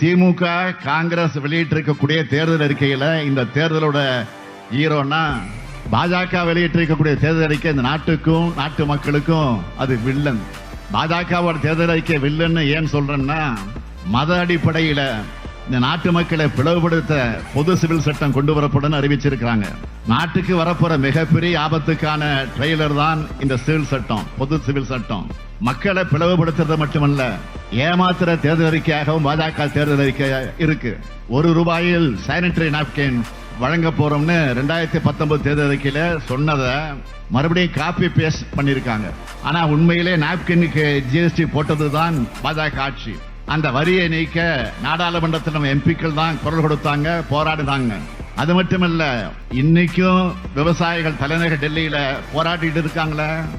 திமுக காங்கிரஸ் வெளியிட்டிருக்கக்கூடிய தேர்தல் அறிக்கையில இந்த தேர்தலோட ஹீரோனா பாஜக வெளியிட்டிருக்கக்கூடிய தேர்தல் அறிக்கை இந்த நாட்டுக்கும் நாட்டு மக்களுக்கும் அது வில்லன். பாஜகவோட தேர்தல் அறிக்கை வில்லன்னு ஏன் சொல்றேன்னா, மத அடிப்படையில இந்த நாட்டு மக்களை பிளவுபடுத்த பொது சிவில் சட்டம் கொண்டு வரப்படும் அறிவிச்சிருக்கிறாங்க. நாட்டுக்கு வரப்போற மிகப்பெரிய ஆபத்துக்கான ட்ரெய்லர் தான் இந்த சிவில் சட்டம், பொது சிவில் சட்டம். மக்களை பிளவுபடுத்துறது மட்டுமல்ல, ஏமாத்துற தேர்தல் அறிக்கையாகவும் பாஜக தேர்தல் அறிக்கை இருக்கு. ₹1 சானிட்டரி நாப்கின் வழங்க போறோம்னு 2019 தேர்தல் அறிக்கையில சொன்னதை மறுபடியும் காப்பி பேஸ்ட் பண்ணிருக்காங்க. ஆனா உண்மையிலே நாப்கினுக்கு ஜிஎஸ்டி போட்டதுதான் பாஜக ஆட்சி. அந்த வரியை நீக்க நாடாளுமன்றத்தில் எம்பிக்கள் தான் குரல் கொடுத்தாங்க, போராடினாங்க. அது மட்டுமல்ல, இன்னைக்கும் விவசாயிகள் தலைநகர் டெல்லியில போராடிட்டு இருக்காங்களே.